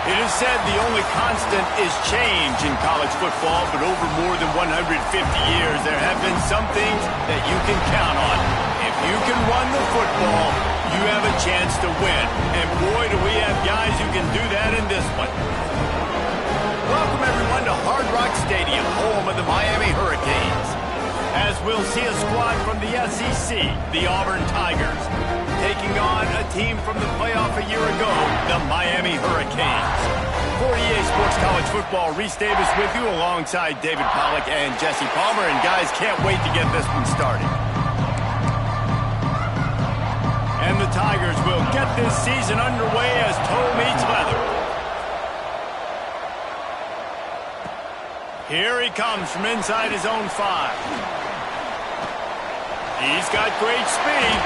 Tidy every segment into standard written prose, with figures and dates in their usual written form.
It is said the only constant is change in college football, but over more than 150 years, there have been some things that you can count on. If you can run the football, you have a chance to win. And boy, do we have guys who can do that in this one. Welcome, everyone, to Hard Rock Stadium, home of the Miami Hurricanes. As we'll see a squad from the SEC, the Auburn Tigers, taking on a team from the playoff a year ago, the Miami Hurricanes. For EA Sports College Football, Reese Davis with you alongside David Pollack and Jesse Palmer. And guys, can't wait to get this one started. And the Tigers will get this season underway as toe meets leather. Here he comes from inside his own 5. He's got great speed.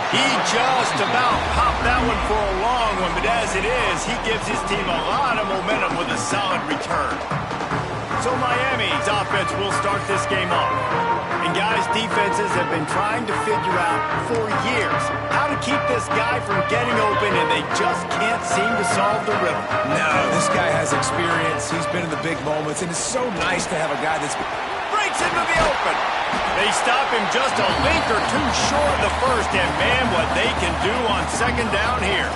He just about popped that one for a long one, but as it is, he gives his team a lot of momentum with a solid return. So Miami's offense will start this game off. And guys, defenses have been trying to figure out for years how to keep this guy from getting open, and they just can't seem to solve the riddle. No, this guy has experience. He's been in the big moments, and it's so nice to have a guy that's... Breaks into the open. They stop him just a link or two short of the first, and man, what they can do on second down here.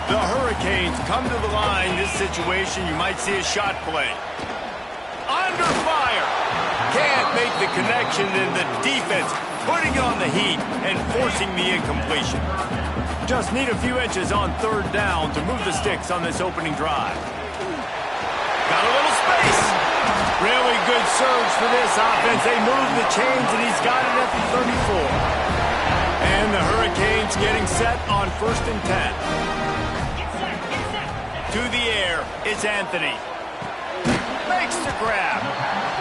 The Hurricanes come to the line. This situation, you might see a shot play. Under fire. Can't make the connection, and the defense putting on the heat and forcing the incompletion. Just need a few inches on third down to move the sticks on this opening drive. Got a little space. Really good surge for this offense. They move the chains, and he's got it at the 34. And the Hurricanes getting set on 1st and 10. To the air, it's Anthony. Makes the grab.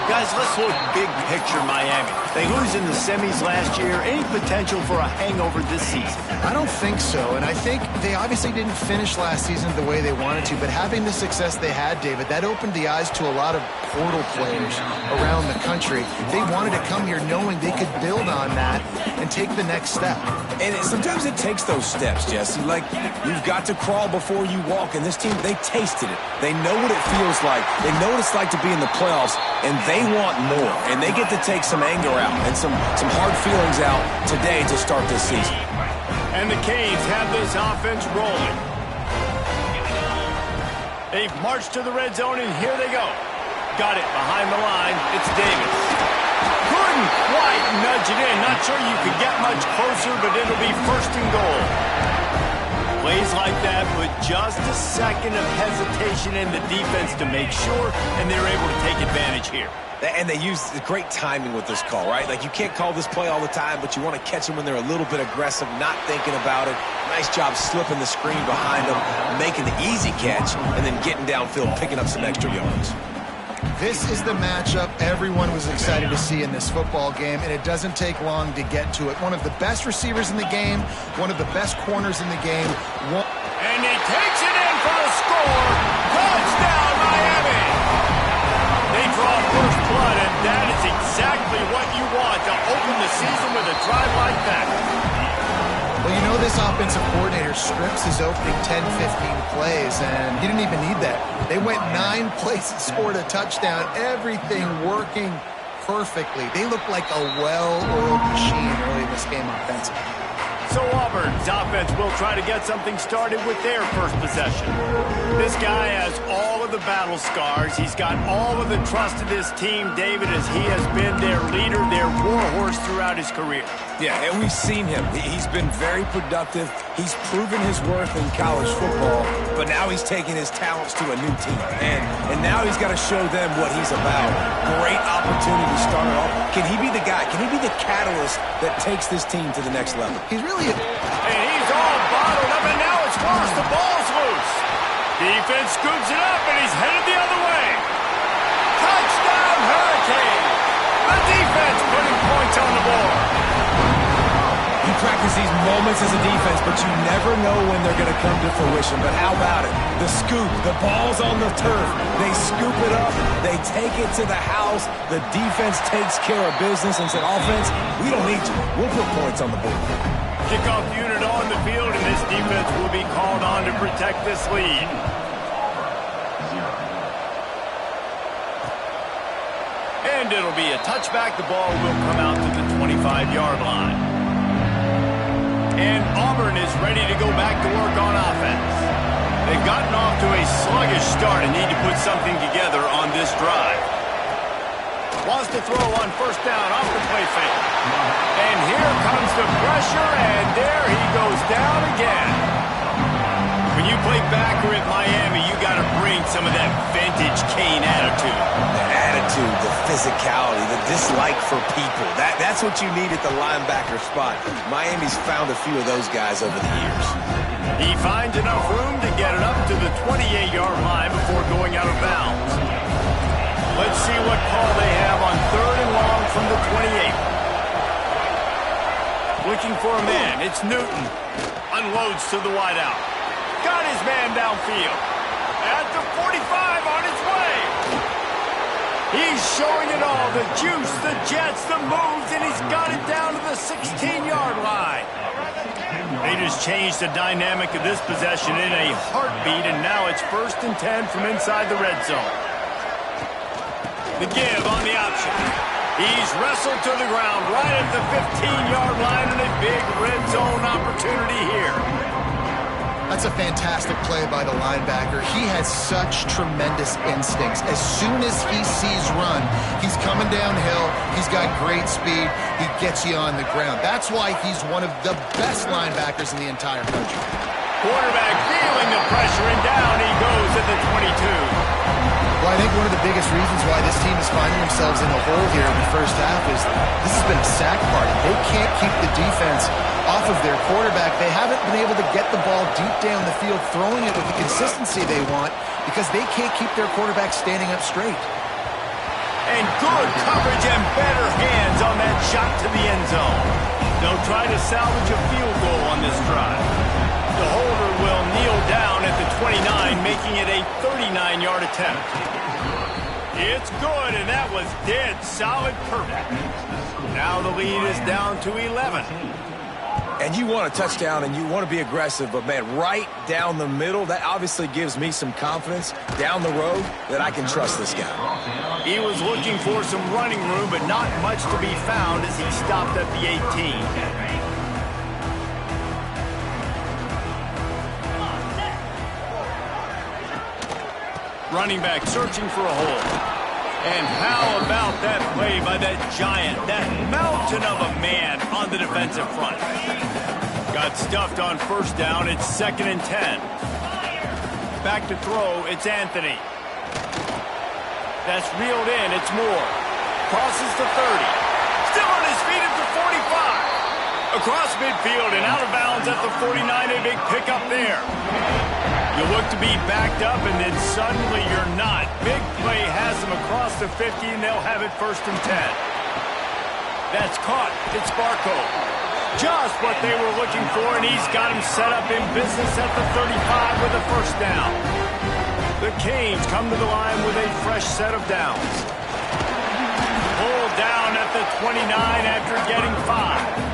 Guys, let's look big picture Miami. They lose in the semis last year. Any potential for a hangover this season? I don't think so, and I think they obviously didn't finish last season the way they wanted to, but having the success they had, David, that opened the eyes to a lot of portal players around the country. They wanted to come here knowing they could build on that and take the next step. And sometimes it takes those steps, Jesse. Like, you've got to crawl before you walk, and this team, they tasted it. They know what it feels like. They know what it's like to be in the playoffs, and they want more, and they get to take some anger out and some hard feelings out today to start this season. And the Canes have this offense rolling. They've marched to the red zone, and here they go. Got it behind the line. It's Davis. Couldn't quite nudge it in. Not sure you could get much closer, but it'll be 1st and goal. Plays like that with just a second of hesitation in the defense to make sure, and they're able to take advantage here. And they use great timing with this call, right? Like, you can't call this play all the time, but you want to catch them when they're a little bit aggressive, not thinking about it. Nice job slipping the screen behind them, making the easy catch, and then getting downfield, picking up some extra yards. This is the matchup everyone was excited to see in this football game, and it doesn't take long to get to it. One of the best receivers in the game, one of the best corners in the game. And he takes it in for the score. Touchdown, Miami! They draw first blood, and that is exactly what you want to open the season with a drive like that. Well, you know, this offensive coordinator scripts his opening 10, 15 plays, and he didn't even need that. They went 9 plays and scored a touchdown, everything working perfectly. They look like a well-oiled machine early in this game offensively. So Auburn's offense will try to get something started with their first possession. This guy has all of the battle scars. He's got all of the trust of this team, David, as he has been their leader, their warhorse throughout his career. Yeah, and we've seen him. He's been very productive. He's proven his worth in college football, but now he's taking his talents to a new team. And now he's got to show them what he's about. Great opportunity to start it off. Can he be the guy? Can he be the catalyst that takes this team to the next level? He's really... And he's all bottled up, and now it's worse. The ball's loose. Defense scoops it up, and he's headed the other way. Touchdown, Hurricane. The defense putting points on the board. You practice these moments as a defense, but you never know when they're going to come to fruition. But how about it? The scoop, the ball's on the turf. They scoop it up. They take it to the house. The defense takes care of business and said, offense, we don't need you. We'll put points on the board. Kickoff unit on the field, and this defense will be called on to protect this lead. And it'll be a touchback. The ball will come out to the 25-yard line. And Auburn is ready to go back to work on offense. They've gotten off to a sluggish start and need to put something together on this drive. Wants to throw on first down off the play fake. And here comes the pressure, and there he goes down again. When you play backer at Miami, you got to bring some of that vintage Kane attitude. The attitude, the physicality, the dislike for people. That's what you need at the linebacker spot. Miami's found a few of those guys over the years. He finds enough room to get it up to the 28-yard line before going out of bounds. Let's see what call they have on 3rd and long from the 28. Looking for a man. It's Newton. Unloads to the wideout. Got his man downfield. At the 45 on his way. He's showing it all. The juice, the jets, the moves, and he's got it down to the 16-yard line. They just changed the dynamic of this possession in a heartbeat, and now it's 1st and 10 from inside the red zone. The give on the option. He's wrestled to the ground right at the 15-yard line, and a big red zone opportunity here. That's a fantastic play by the linebacker. He has such tremendous instincts. As soon as he sees run, he's coming downhill. He's got great speed. He gets you on the ground. That's why he's one of the best linebackers in the entire country. Quarterback feeling the pressure, and down he goes at the 22. Well, I think one of the biggest reasons why this team is finding themselves in a hole here in the first half is this has been a sack party. They can't keep the defense off of their quarterback. They haven't been able to get the ball deep down the field, throwing it with the consistency they want because they can't keep their quarterback standing up straight. And good coverage and better hands on that shot to the end zone. They'll try to salvage a field goal on this drive. The holder will kneel down at the 29, making it a 39-yard attempt. It's good, and that was dead solid perfect. Now the lead is down to 11. And you want a touchdown and you want to be aggressive, but man, right down the middle, that obviously gives me some confidence down the road that I can trust this guy. He was looking for some running room, but not much to be found as he stopped at the 18. Running back searching for a hole. And how about that play by that giant, that mountain of a man on the defensive front? Got stuffed on first down. It's 2nd and 10. Back to throw. It's Anthony. That's reeled in. It's Moore. Crosses the 30. Still on his feet at the 45. Across midfield and out of bounds at the 49. A big pickup there. You look to be backed up, and then suddenly you're not. Big play has them across the 50, and they'll have it 1st and 10. That's caught. It's Barco. Just what they were looking for, and he's got him set up in business at the 35 with a first down. The Canes come to the line with a fresh set of downs. Pulled down at the 29 after getting 5.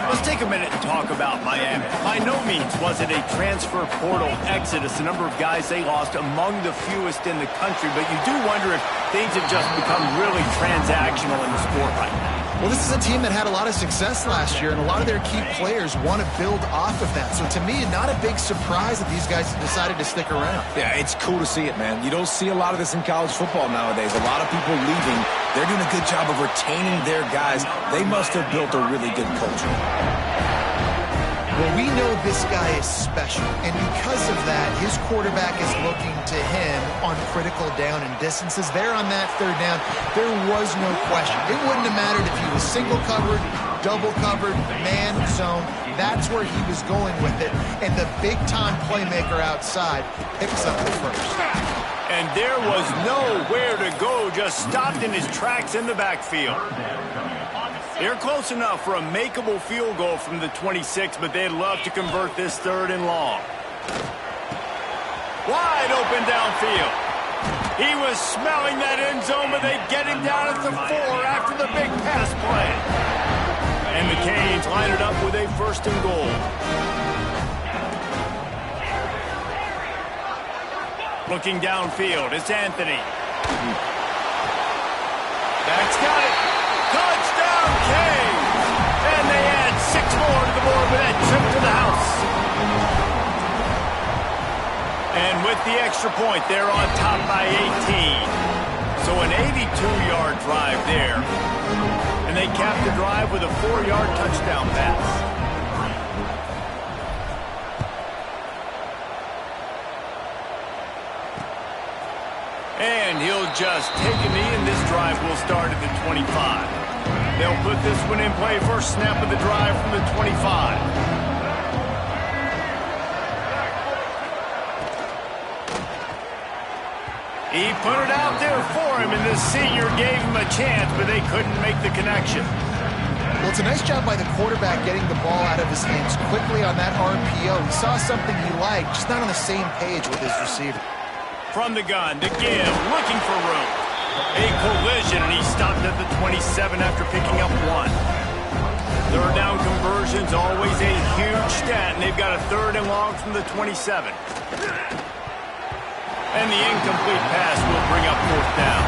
Let's take a minute and talk about Miami. By no means was it a transfer portal exodus. The number of guys they lost among the fewest in the country, but you do wonder if things have just become really transactional in the sport right now. Well, this is a team that had a lot of success last year, and a lot of their key players want to build off of that. So to me, not a big surprise that these guys decided to stick around. Yeah, it's cool to see it, man. You don't see a lot of this in college football nowadays. A lot of people leaving. They're doing a good job of retaining their guys. They must have built a really good culture. Well, we know this guy is special, and because of that, his quarterback is looking to him on critical down and distances. There on that 3rd down, there was no question. It wouldn't have mattered if he was single covered, double covered, man zone. That's where he was going with it, and the big-time playmaker outside picks up the first. And there was nowhere to go, just stopped in his tracks in the backfield. They're close enough for a makeable field goal from the 26, but they'd love to convert this 3rd and long. Wide open downfield. He was smelling that end zone, but they get him down at the 4 after the big pass play. And the Canes line it up with a 1st and goal. Looking downfield, it's Anthony. got it. Touchdown, Canes. And they add 6 more to the board with that trip to the house. And with the extra point, they're on top by 18. So an 82-yard drive there. And they cap the drive with a 4-yard touchdown pass. And he'll just take a knee, and this drive will start at the 25. They'll put this one in play. First snap of the drive from the 25. He put it out there for him, and the senior gave him a chance, but they couldn't make the connection. Well, it's a nice job by the quarterback getting the ball out of his hands quickly on that RPO. He saw something he liked, just not on the same page with his receiver. From the gun to give, looking for room. A collision, and he stopped at the 27 after picking up 1. Third down conversions, always a huge stat, and they've got a 3rd and long from the 27. And the incomplete pass will bring up 4th down.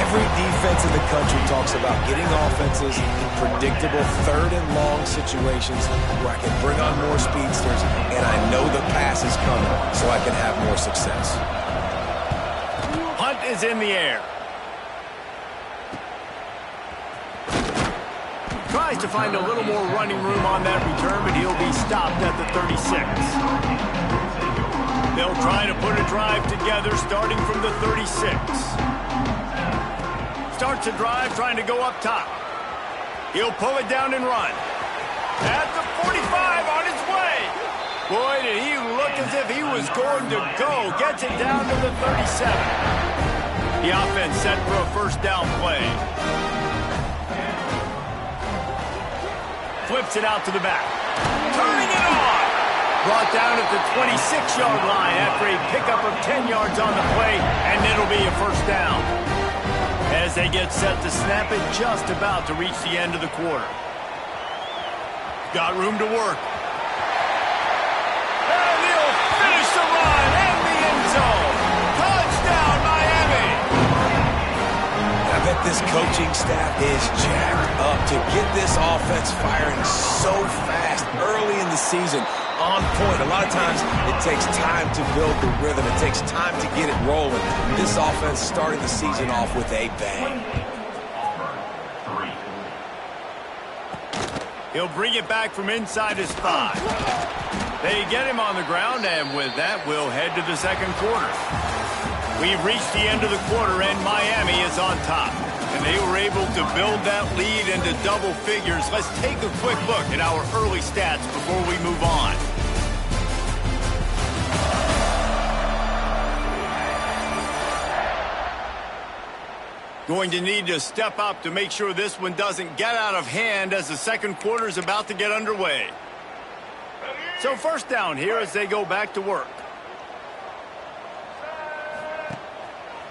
Every defense in the country talks about getting offenses in predictable 3rd and long situations where I can bring on more speedsters and I know the pass is coming so I can have more success. Hunt is in the air. Tries to find a little more running room on that return, but he'll be stopped at the 36. They'll try to put a drive together starting from the 36. Starts a drive trying to go up top. He'll pull it down and run. At the 45 on his way. Boy, did he look as if he was going to go. Gets it down to the 37. The offense set for a first down play. Flips it out to the back. Turning it on. Brought down at the 26-yard line after a pickup of 10 yards on the play, and it'll be a first down. As they get set to snap it, just about to reach the end of the quarter. Got room to work. And he'll finish the run in the end zone. Touchdown, Miami! I bet this coaching staff is jacked up to get this offense firing so fast early in the season. On point. A lot of times it takes time to build the rhythm. It takes time to get it rolling. This offense started the season off with a bang. He'll bring it back from inside his 5. They get him on the ground, and with that, we'll head to the second quarter. We've reached the end of the quarter, and Miami is on top. And they were able to build that lead into double figures. Let's take a quick look at our early stats before we move on. Going to need to step up to make sure this one doesn't get out of hand as the second quarter is about to get underway. So first down here as they go back to work.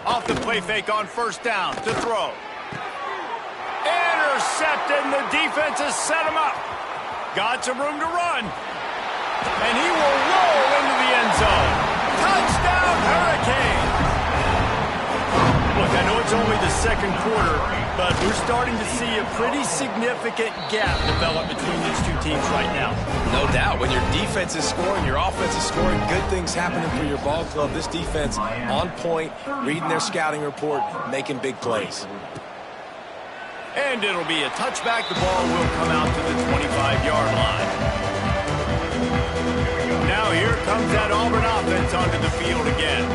Off the play fake on first down to throw. Intercepted, and the defense has set him up. Got some room to run. And he will roll into the end zone. Touchdown, Hurricanes! Look, I know it's only the second quarter, but we're starting to see a pretty significant gap develop between these two teams right now. No doubt. When your defense is scoring, your offense is scoring, good things happening for your ball club. This defense on point, reading their scouting report, making big plays. And it'll be a touchback. The ball will come out to the 25-yard line. Now here comes that Auburn offense onto the field again.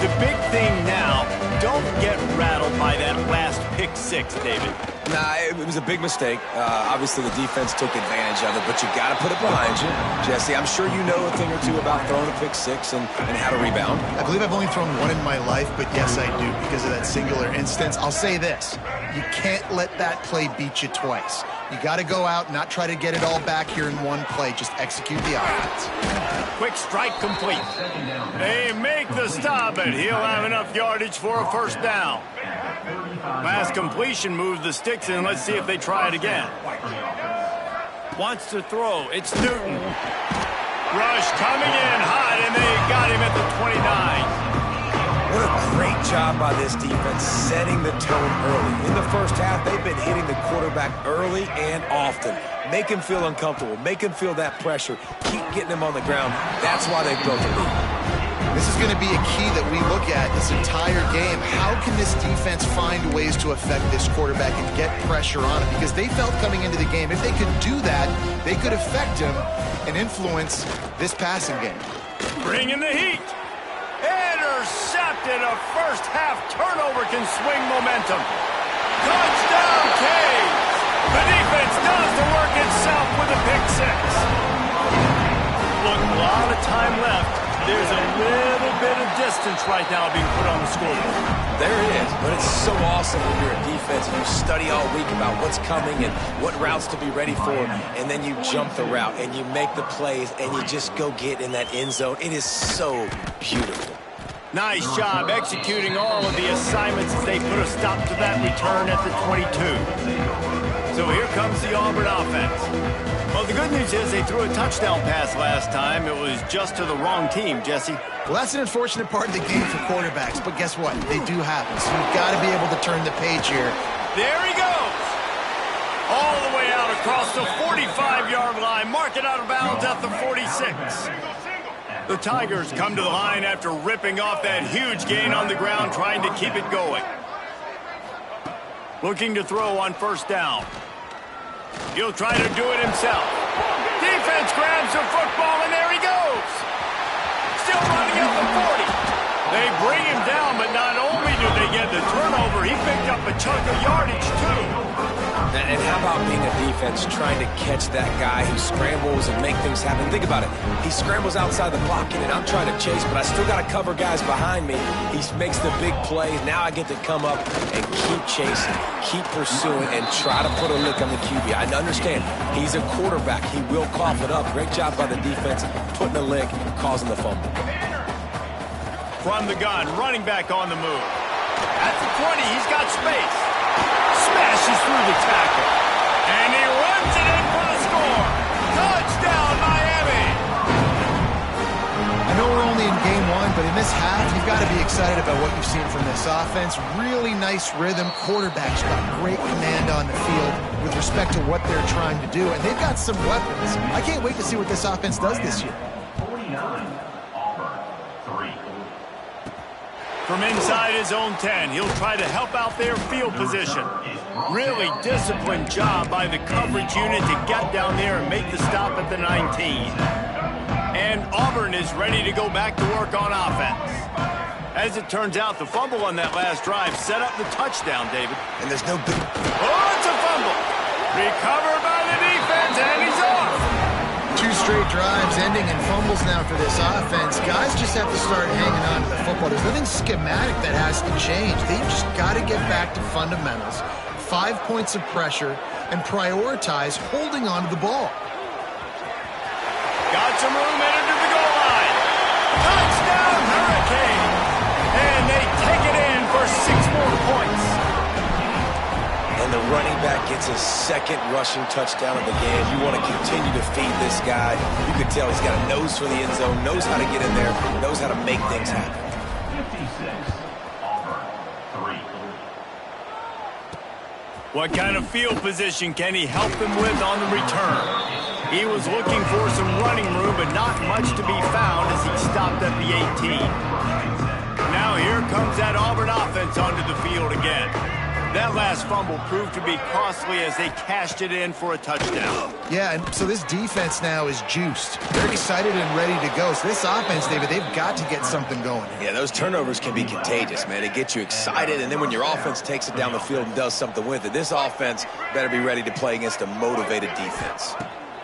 The big thing now, don't get rattled by that last pick six, David. Nah, it was a big mistake. Obviously, the defense took advantage of it, but you got to put it behind you. Jesse, I'm sure you know a thing or two about throwing a pick six and how to rebound. I believe I've only thrown one in my life, but yes, I do because of that singular instance. I'll say this. You can't let that play beat you twice. You got to go out, not try to get it all back here in one play. Just execute the offense. Quick strike complete. They make the stop, and he'll have enough yardage for a first down. Last completion moves the sticks in. Let's see if they try it again. Wants to throw. It's Newton. Rush coming in hot, and they got him at the 29. What a great job by this defense setting the tone early. In the first half, they've been hitting the quarterback early and often. Make him feel uncomfortable. Make him feel that pressure. Keep getting him on the ground. That's why they built a lead. This is going to be a key that we look at this entire game. How can this defense find ways to affect this quarterback and get pressure on him? Because they felt coming into the game, if they could do that, they could affect him and influence this passing game. Bring in the heat. Intercepted. A first-half turnover can swing momentum. Touchdown, Canes. The defense does the work itself with a pick six. Look, a lot of time left. There's a little bit of distance right now being put on the scoreboard. There it is, but it's so awesome when you're a defense and you study all week about what's coming and what routes to be ready for, and then you jump the route and you make the plays and you just go get in that end zone. It is so beautiful. Nice job executing all of the assignments as they put a stop to that return at the 22. So here comes the Auburn offense. Well, the good news is they threw a touchdown pass last time. It was just to the wrong team, Jesse. Well, that's an unfortunate part of the game for quarterbacks, but guess what? They do happen, so you've got to be able to turn the page here. There he goes. All the way out across the 45-yard line. Mark it out of bounds at the 46. The Tigers come to the line after ripping off that huge gain on the ground, trying to keep it going. Looking to throw on first down. He'll try to do it himself. Defense grabs the football, and there he goes. Still running at the 40. They bring him down, but not only do they get the turnover, he picked up a chunk of yardage, too. And how about being a defense trying to catch that guy who scrambles and make things happen? Think about it. He scrambles outside the pocket, and I'm trying to chase, but I still got to cover guys behind me. He makes the big plays. Now I get to come up and keep chasing, keep pursuing, and try to put a lick on the QB. I understand he's a quarterback. He will cough it up. Great job by the defense, putting a lick, causing the fumble. From the gun, running back on the move. At the 20, he's got space. Smashes through the tackle. And he runs it in for the score. Touchdown, Miami! I know we're only in game one, but in this half, you've got to be excited about what you've seen from this offense. Really nice rhythm. Quarterback's got great command on the field with respect to what they're trying to do. And they've got some weapons. I can't wait to see what this offense does this year. 49, Auburn, 3. From inside his own 10, he'll try to help out their field position. Really disciplined job by the coverage unit to get down there and make the stop at the 19. And Auburn is ready to go back to work on offense. As it turns out, the fumble on that last drive set up the touchdown, David. And there's no good... Oh, it's a fumble. Recovered by the defense, and he's off. 2 straight drives ending in fumbles now for this offense. Guys just have to start hanging on to the football. There's nothing schematic that has to change. They've just got to get back to fundamentals, 5 points of pressure, and prioritize holding on to the ball. Got some room headed to the goal line. Touchdown, Hurricane. And they take it in for 6 more points. And the running back gets his second rushing touchdown of the game. You want to continue to feed this guy. You can tell he's got a nose for the end zone, knows how to get in there, knows how to make things happen. 56, Auburn, 3. What kind of field position can he help them with on the return? He was looking for some running room, but not much to be found as he stopped at the 18. Now here comes that Auburn offense onto the field again. That last fumble proved to be costly as they cashed it in for a touchdown. Yeah, and so this defense now is juiced. They're excited and ready to go. So this offense, David, they've got to get something going. Yeah, those turnovers can be contagious, man. They get you excited, and then when your offense takes it down the field and does something with it, this offense better be ready to play against a motivated defense.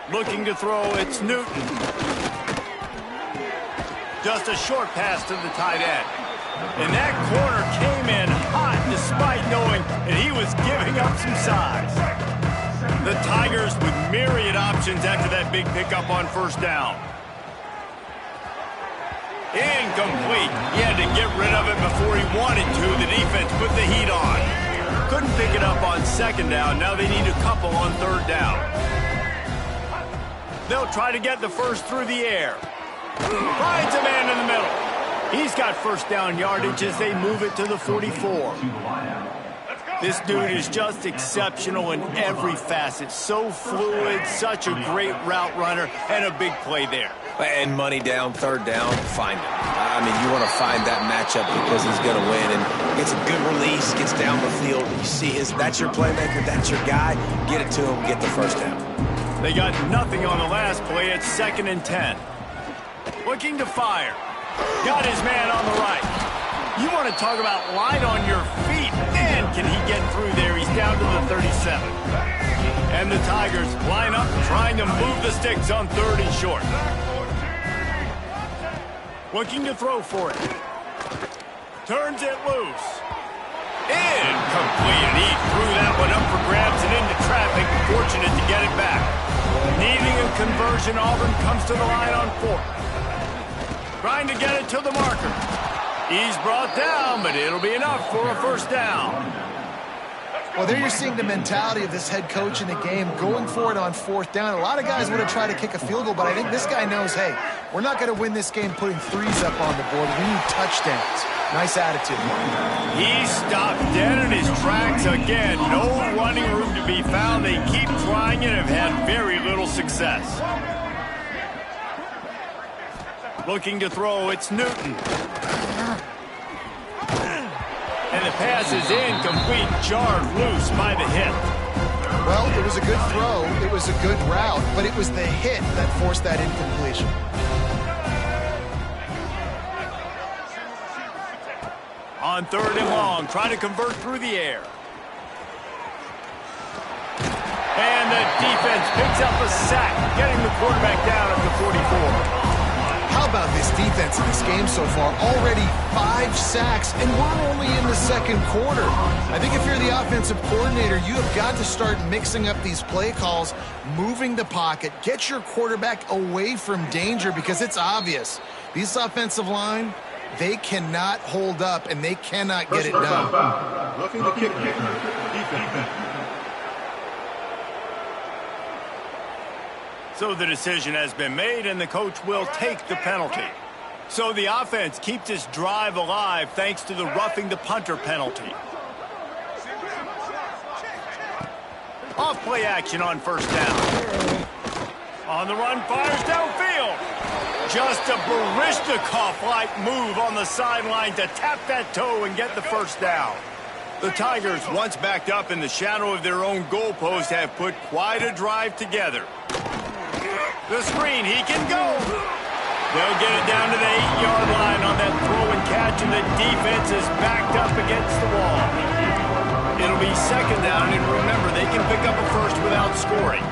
Looking to throw, it's Newton. Just a short pass to the tight end. And that corner came in hot despite knowing that he was giving up some size. The Tigers with myriad options after that big pickup on first down. Incomplete. He had to get rid of it before he wanted to. The defense put the heat on. Couldn't pick it up on second down. Now they need a couple on third down. They'll try to get the first through the air. Finds a man in the middle. He's got first down yardage as they move it to the 44. This dude is just exceptional in every facet. So fluid, such a great route runner, and a big play there. And money down, third down, find him. I mean, you want to find that matchup because he's going to win. And gets a good release, gets down the field. You see that's your playmaker, that's your guy. Get it to him, get the first down. They got nothing on the last play. It's 2nd and 10. Looking to fire. Got his man on the right. You want to talk about light on your feet. Man, can he get through there. He's down to the 37. And the Tigers line up trying to move the sticks on 3rd and short. Looking to throw for it. Turns it loose. Incomplete. He threw that one up for grabs and into traffic. Fortunate to get it back. Needing a conversion, Auburn comes to the line on 4th. Trying to get it to the marker. He's brought down, but it'll be enough for a first down. Well, there you're seeing the mentality of this head coach in the game, going for it on 4th down. A lot of guys would have tried to kick a field goal, but I think this guy knows, hey, we're not going to win this game putting threes up on the board. We need touchdowns. Nice attitude. He stopped dead in his tracks again. No running room to be found. They keep trying and have had very little success. Looking to throw, it's Newton. And the pass is incomplete, jarred loose by the hit. Well, it was a good throw, it was a good route, but it was the hit that forced that incompletion. On 3rd and long, trying to convert through the air. And the defense picks up a sack, getting the quarterback down at the 44. How about this defense in this game so far? Already 5 sacks, and we're only in the 2nd quarter. I think if you're the offensive coordinator, you have got to start mixing up these play calls, moving the pocket, get your quarterback away from danger because it's obvious. These offensive line, they cannot hold up, and they cannot get it done. Looking to kick defense. So the decision has been made, and the coach will take the penalty. So the offense keeps this drive alive thanks to the roughing the punter penalty. Off play action on 1st down. On the run, fires downfield. Just a Baryshnikov-like move on the sideline to tap that toe and get the first down. The Tigers, once backed up in the shadow of their own goalpost, have put quite a drive together. The screen, he can go. They'll get it down to the 8-yard line on that throw and catch, and the defense is backed up against the wall. It'll be 2nd down, and remember, they can pick up a first without scoring.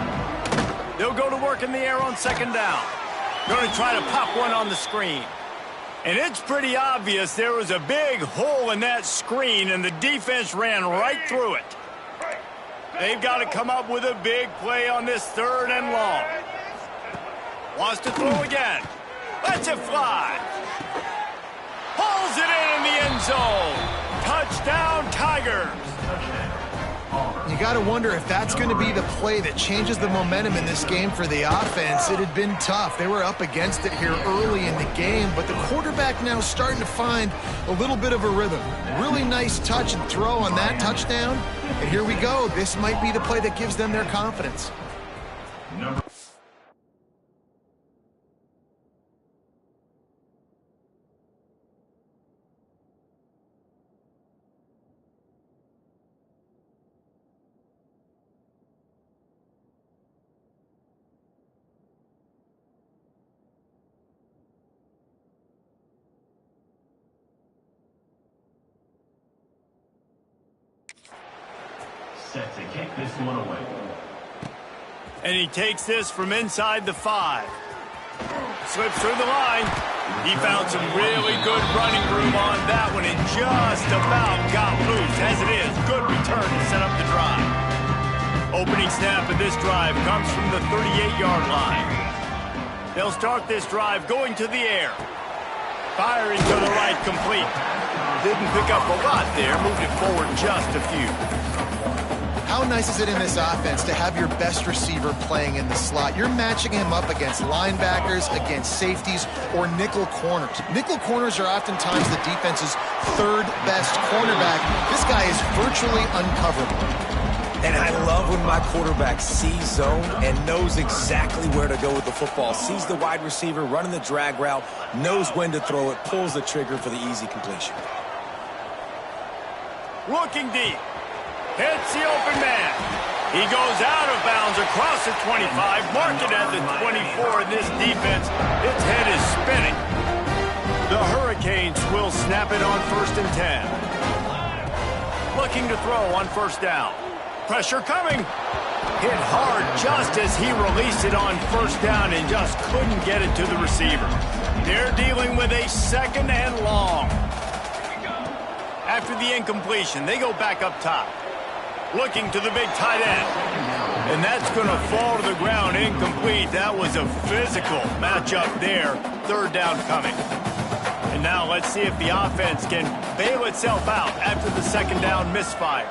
They'll go to work in the air on 2nd down. Going to try to pop one on the screen. And it's pretty obvious there was a big hole in that screen, and the defense ran right through it. They've got to come up with a big play on this 3rd and long. Wants to throw again. Lets it fly. Pulls it in the end zone. Touchdown, Tigers. You got to wonder if that's going to be the play that changes the momentum in this game for the offense. It had been tough. They were up against it here early in the game, but the quarterback now starting to find a little bit of a rhythm. Really nice touch and throw on that touchdown. And here we go. This might be the play that gives them their confidence. Set to kick this one away. And he takes this from inside the 5. Slips through the line. He found some really good running room on that one and just about got loose. As it is, good return to set up the drive. Opening snap of this drive comes from the 38-yard line. They'll start this drive going to the air. Firing to the right, complete. Didn't pick up a lot there, moved it forward just a few. How nice is it in this offense to have your best receiver playing in the slot? You're matching him up against linebackers, against safeties, or nickel corners. Nickel corners are oftentimes the defense's third best cornerback. This guy is virtually uncoverable. And I love when my quarterback sees zone and knows exactly where to go with the football. Sees the wide receiver running the drag route, knows when to throw it, pulls the trigger for the easy completion. Looking deep. Hits the open man. He goes out of bounds across the 25, marked it at the 24, and this defense, its head is spinning. The Hurricanes will snap it on 1st and 10. Looking to throw on 1st down. Pressure coming. Hit hard just as he released it on 1st down and just couldn't get it to the receiver. They're dealing with a 2nd and long. After the incompletion, they go back up top. Looking to the big tight end. And that's going to fall to the ground incomplete. That was a physical matchup there. 3rd down coming. And now let's see if the offense can bail itself out after the 2nd down misfire.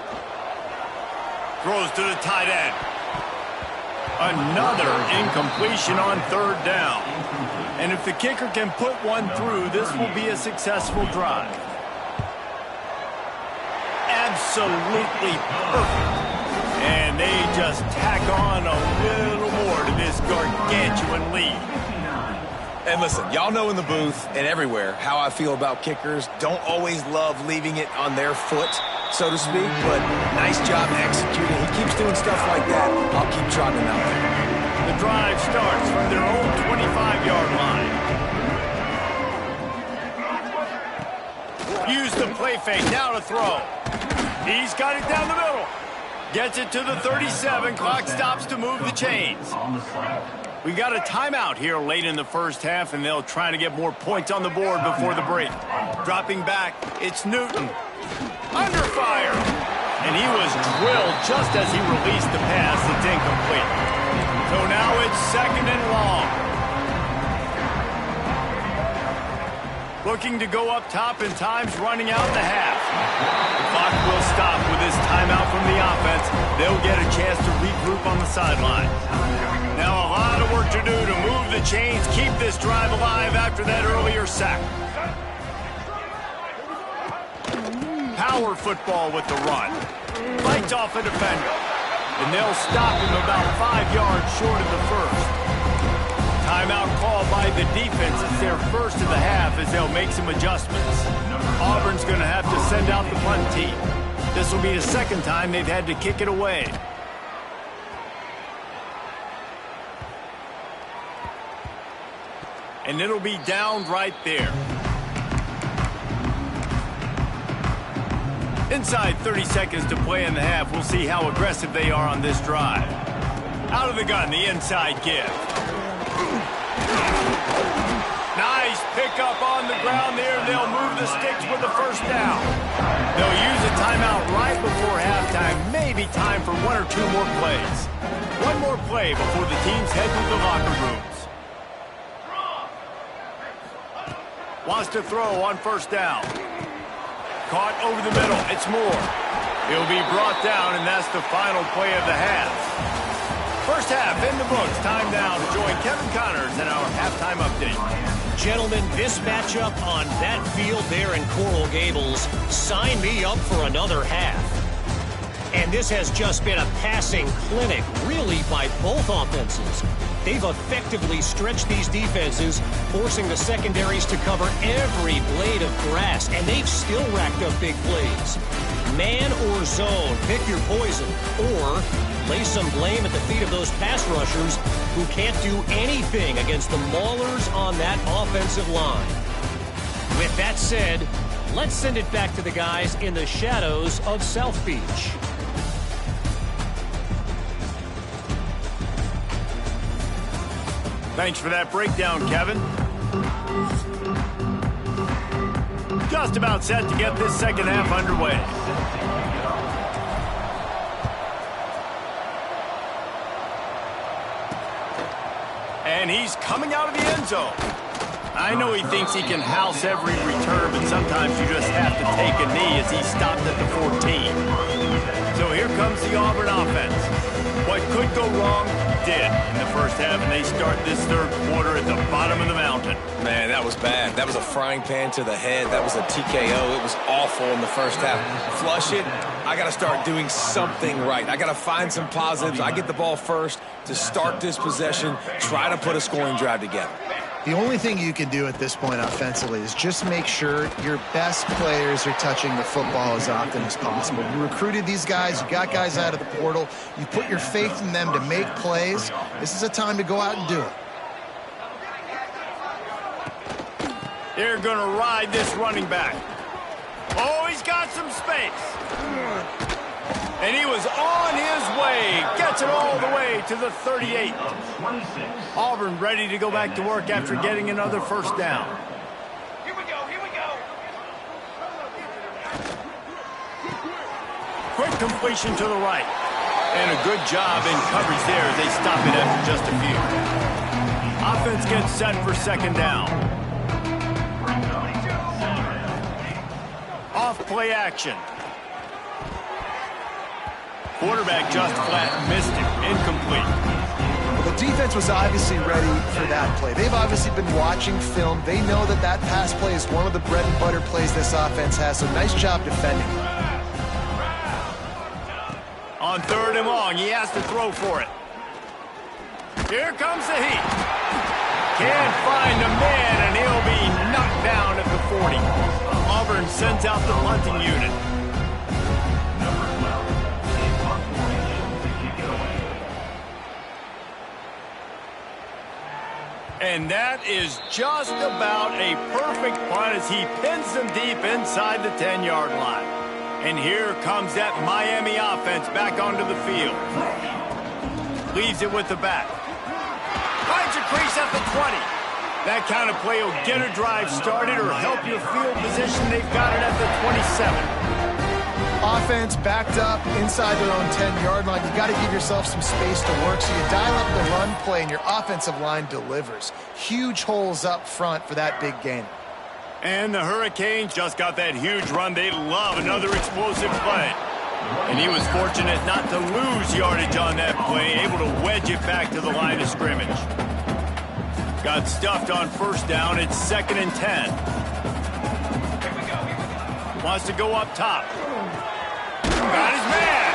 Throws to the tight end. Another incompletion on 3rd down. And if the kicker can put one through, this will be a successful drive. Absolutely perfect. And they just tack on a little more to this gargantuan lead. And listen, y'all know in the booth and everywhere how I feel about kickers. Don't always love leaving it on their foot, so to speak, but nice job executing. He keeps doing stuff like that. I'll keep trotting him out there. The drive starts from their own 25-yard line. Use the play fake, now to throw. He's got it down the middle. Gets it to the 37. Clock stops to move the chains. We got a timeout here late in the 1st half, and they'll try to get more points on the board before the break. Dropping back, it's Newton. Under fire. And he was drilled just as he released the pass. It's incomplete. So now it's 2nd and long. Looking to go up top, and time's running out the half. The clock will stop with this timeout from the offense. They'll get a chance to regroup on the sideline. Now a lot of work to do to move the chains, keep this drive alive after that earlier sack. Power football with the run. Fights off a defender. And they'll stop him about 5 yards short of the 1st. Timeout called by the defense. It's their 1st of the half as they'll make some adjustments. Auburn's going to have to send out the punt team. This will be the 2nd time they've had to kick it away. And it'll be down right there. Inside 30 seconds to play in the half. We'll see how aggressive they are on this drive. Out of the gun, the inside give. Nice pickup on the ground there. They'll move the sticks with the 1st down. They'll use a timeout right before halftime. Maybe time for 1 or 2 more plays. One more play before the teams head to the locker rooms. Wants to throw on 1st down. Caught over the middle. It's Moore. He'll be brought down, and that's the final play of the half. 1st half in the books. Time now to join Kevin Connors in our halftime update. Gentlemen, this matchup on that field there in Coral Gables, sign me up for another half. And this has just been a passing clinic, really, by both offenses. They've effectively stretched these defenses, forcing the secondaries to cover every blade of grass, and they've still racked up big plays. Man or zone, pick your poison, or lay some blame at the feet of those pass rushers who can't do anything against the maulers on that offensive line. With that said, let's send it back to the guys in the shadows of South Beach. Thanks for that breakdown, Kevin. Just about set to get this 2nd half underway. And he's coming out of the end zone. I know he thinks he can house every return, but sometimes you just have to take a knee as he stopped at the 14. So here comes the Auburn offense. What could go wrong did in the first half, and they start this third quarter at the bottom of the mountain. Man, that was bad. That was a frying pan to the head. That was a TKO. It was awful in the first half. Flush it. I got to start doing something right. I got to find some positives. I get the ball first to start this possession, try to put a scoring drive together. The only thing you can do at this point offensively is just make sure your best players are touching the football as often as possible. You recruited these guys, you got guys out of the portal, you put your faith in them to make plays. This is a time to go out and do it. They're going to ride this running back. Oh, he's got some space. And he was on his way. Gets it all the way to the 38. Auburn ready to go back to work after getting another first down. Here we go, here we go. Quick completion to the right. And a good job in coverage there as they stop it after just a few. Offense gets set for second down. Off play action. Quarterback just flat missed it. Incomplete. The defense was obviously ready for that play. They've obviously been watching film. They know that that pass play is one of the bread and butter plays this offense has, so nice job defending. On third and long, he has to throw for it. Here comes the heat. Can't find a man, and he'll be knocked down at the 40. Auburn sends out the punting unit. And that is just about a perfect punt as he pins them deep inside the 10-yard line. And here comes that Miami offense back onto the field. Leaves it with the back. Finds a crease at the 20. That kind of play will get a drive started or help your field position. They've got it at the 27. Offense backed up inside their own 10-yard line. You got to give yourself some space to work, so you dial up the run play, and your offensive line delivers. Huge holes up front for that big gain. And the Hurricanes just got that huge run. They love another explosive play. And he was fortunate not to lose yardage on that play, able to wedge it back to the line of scrimmage. Got stuffed on first down. It's 2nd and 10. Wants to go up top. Got his man.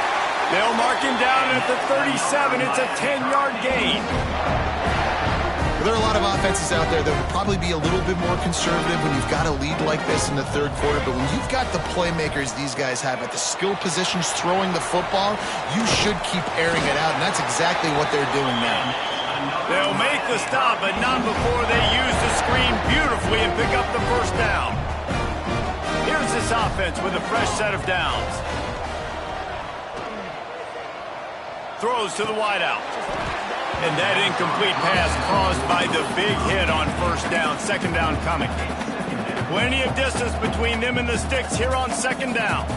They'll mark him down at the 37. It's a 10-yard gain. There are a lot of offenses out there that would probably be a little bit more conservative when you've got a lead like this in the third quarter, but when you've got the playmakers these guys have at the skill positions throwing the football, you should keep airing it out, and that's exactly what they're doing now. They'll make the stop, but not before they use the screen beautifully and pick up the first down. Here's this offense with a fresh set of downs. Throws to the wideout. And that incomplete pass caused by the big hit on first down. Second down coming. Plenty of distance between them and the sticks here on second down.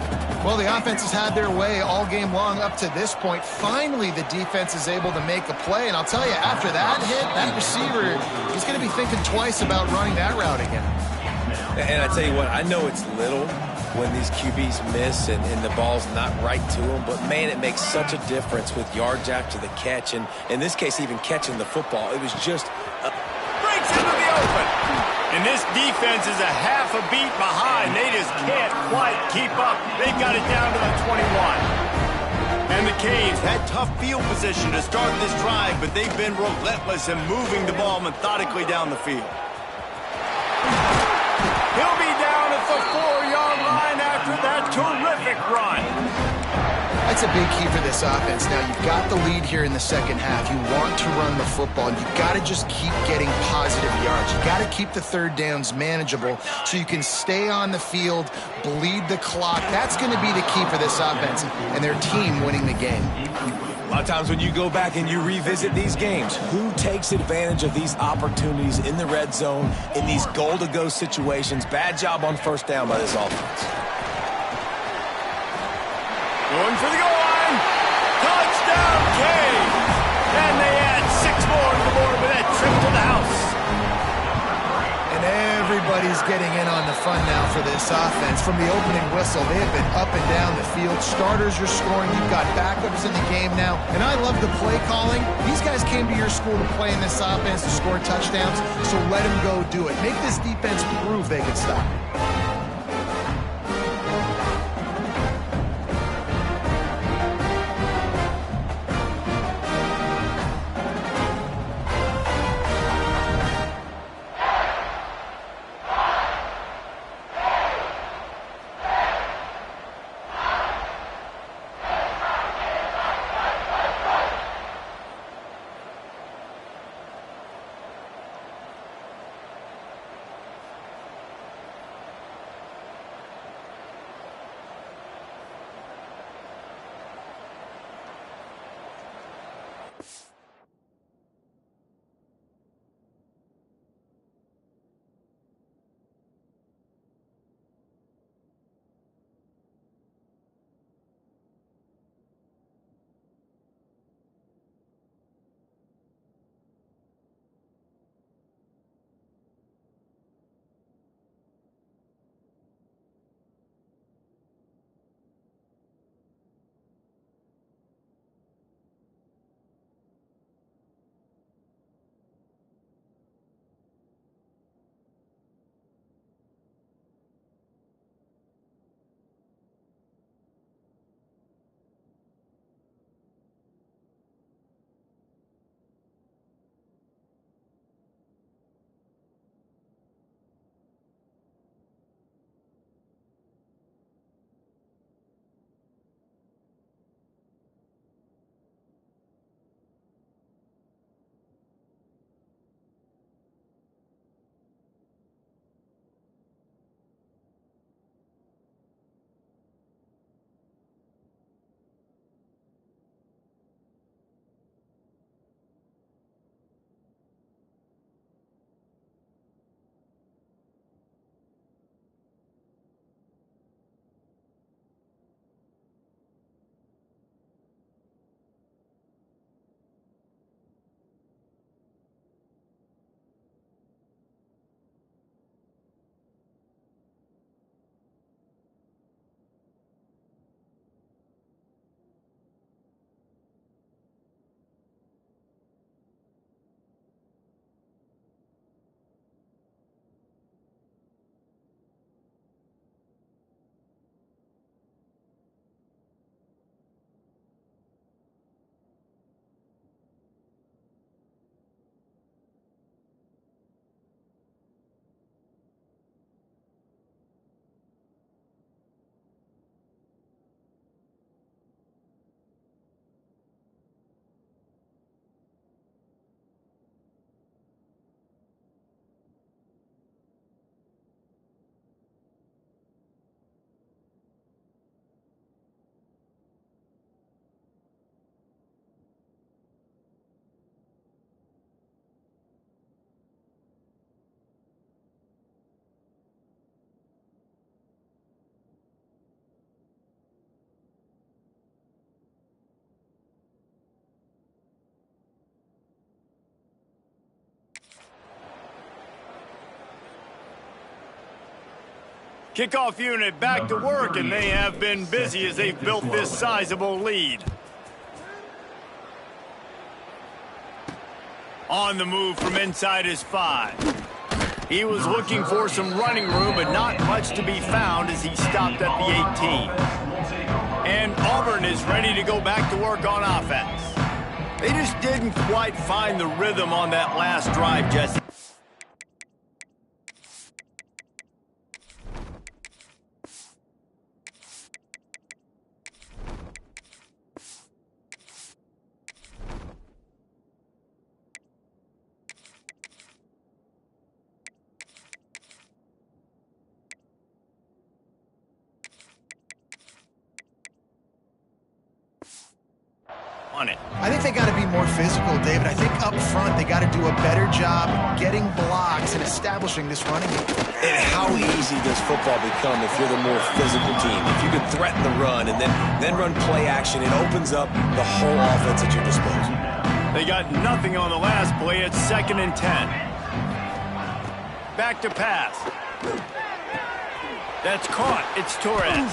Well, the offense has had their way all game long up to this point. Finally, the defense is able to make a play. And I'll tell you, after that hit, that receiver, he's going to be thinking twice about running that route again. And I tell you what, I know it's little when these QBs miss and the ball's not right to them, but man, it makes such a difference with yards after the catch, and in this case, even catching the football. It was just breaks into the open. And this defense is a half a beat behind. They just can't quite keep up. They got it down to the 21. And the Canes had tough field position to start this drive, but they've been relentless in moving the ball methodically down the field. He'll be down at the 4-yard line after that terrific run. That's a big key for this offense. Now, you've got the lead here in the second half. You want to run the football. You've got to just keep getting positive yards. You've got to keep the third downs manageable so you can stay on the field, bleed the clock. That's going to be the key for this offense and their team winning the game. A lot of times when you go back and you revisit these games, who takes advantage of these opportunities in the red zone, in these goal-to-go situations? Bad job on first down by this offense. Going for the goal line. Touchdown, Canes. And they add 6 more to the board with that trip to the house. And Everybody's getting in on the fun now for this offense. From the opening whistle, they have been up and down the field. Starters are scoring. You've got backups in the game now. And I love the play calling. These guys came to your school to play in this offense to score touchdowns, so let them go do it. Make this defense prove they can stop it. Kickoff unit back to work, and they have been busy as they've built this sizable lead. On the move from inside his 5. He was looking for some running room, but not much to be found as he stopped at the 18. And Auburn is ready to go back to work on offense. They just didn't quite find the rhythm on that last drive, Jesse. I think they got to be more physical, David. I think up front they got to do a better job getting blocks and establishing this running game. And how easy does football become if you're the more physical team? If you can threaten the run and then run play action, it opens up the whole offense at your disposal. They got nothing on the last play. It's 2nd and 10. Back to pass. That's caught. It's Torres.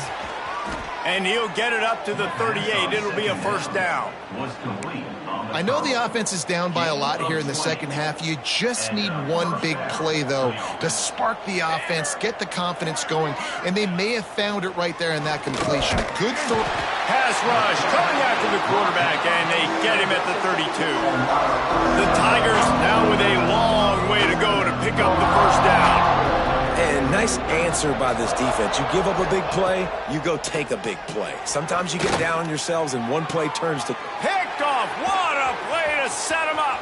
And he'll get it up to the 38. It'll be a first down. Was complete. I know the offense is down by a lot here in the second half. You just need one big play, though, to spark the offense, get the confidence going, and they may have found it right there in that completion. Good throw. Pass rush coming after the quarterback, and they get him at the 32. The Tigers now with a long way to go to pick up the first down. And nice answer by this defense. You give up a big play, you go take a big play. Sometimes you get down on yourselves and one play turns to... Picked off. What a play to set him up.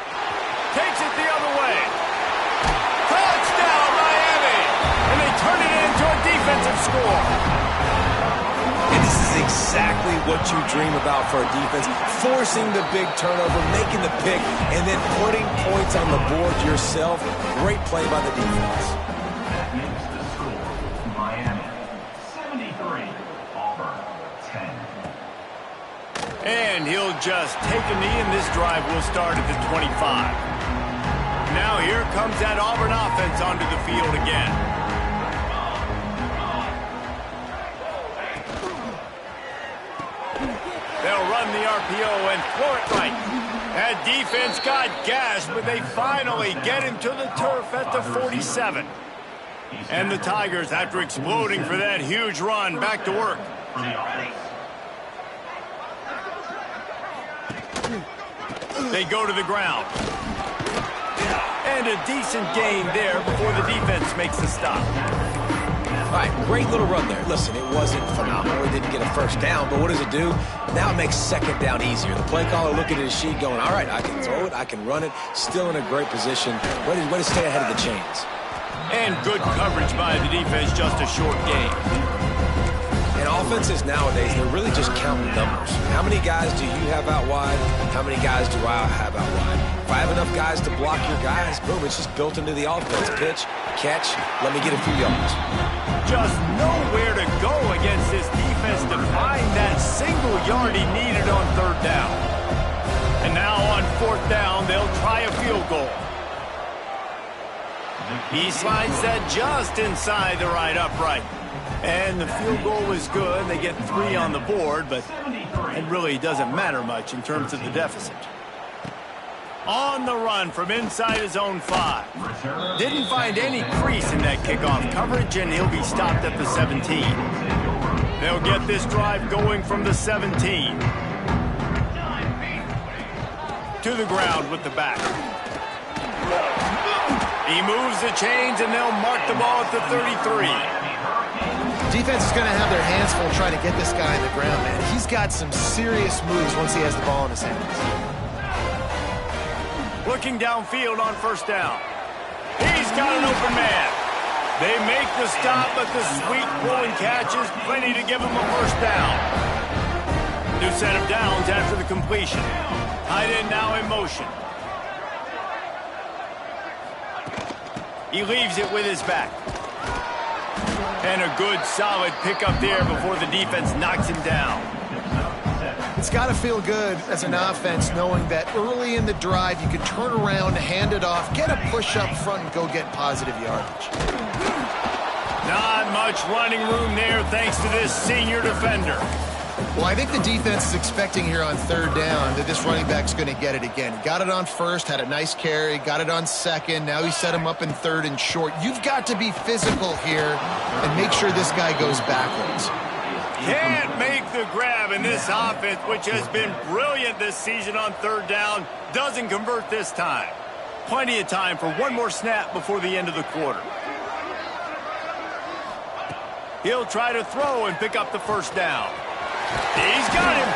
Takes it the other way. Touchdown, Miami. And they turn it into a defensive score. And this is exactly what you dream about for a defense. Forcing the big turnover, making the pick, and then putting points on the board yourself. Great play by the defense. Makes the score. Miami 73. Auburn 10. And he'll just take a knee, and this drive will start at the 25. Now here comes that Auburn offense onto the field again. They'll run the RPO and throw it right. That defense got gashed, but they finally get him to the turf at the 47. And the Tigers, after exploding for that huge run, back to work. They go to the ground. And a decent gain there before the defense makes the stop. All right, great little run there. Listen, it wasn't phenomenal. He didn't get a first down, but what does it do? Now it makes second down easier. The play caller looking at his sheet going, all right, I can throw it, I can run it. Still in a great position. Way to stay ahead of the chains. And good coverage by the defense, just a short gain. And offenses nowadays, they're really just counting numbers. How many guys do you have out wide? How many guys do I have out wide? If I have enough guys to block your guys, boom, it's just built into the offense. Pitch, catch, let me get a few yards. Just nowhere to go against this defense to find that single yard he needed on third down. And now on fourth down, they'll try a field goal. He slides that just inside the right upright. And the field goal was good. They get 3 on the board, but it really doesn't matter much in terms of the deficit. On the run from inside his own 5. Didn't find any crease in that kickoff coverage, and he'll be stopped at the 17. They'll get this drive going from the 17. To the ground with the back. He moves the chains, and they'll mark the ball at the 33. Defense is going to have their hands full trying to get this guy in the ground, man. He's got some serious moves once he has the ball in his hands. Looking downfield on first down. He's got an open man. They make the stop, but the sweet rolling catch is plenty to give him a first down. New set of downs after the completion. Tight end now in motion. He leaves it with his back. And a good, solid pickup there before the defense knocks him down. It's got to feel good as an offense knowing that early in the drive you can turn around, hand it off, get a push up front, and go get positive yardage. Not much running room there thanks to this senior defender. Well, I think the defense is expecting here on third down that this running back's going to get it again. He got it on first, had a nice carry, got it on second. Now he set him up in third and short. You've got to be physical here and make sure this guy goes backwards. Can't make the grab, in this offense, which has been brilliant this season on third down, doesn't convert this time. Plenty of time for one more snap before the end of the quarter. He'll try to throw and pick up the first down. He's got him.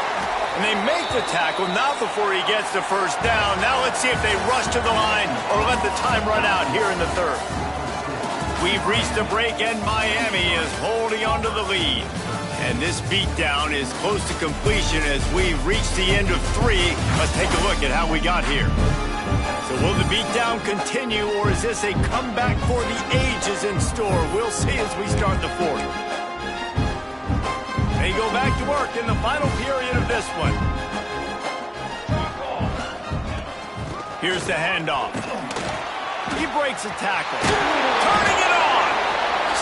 And they make the tackle, not before he gets the first down. Now let's see if they rush to the line or let the time run out here in the third. We've reached a break, and Miami is holding on to the lead. And this beatdown is close to completion as we reach the end of 3. Let's take a look at how we got here. So will the beatdown continue, or is this a comeback for the ages in store? We'll see as we start the fourth. They go back to work in the final period of this one. Here's the handoff. He breaks a tackle. Turning it on.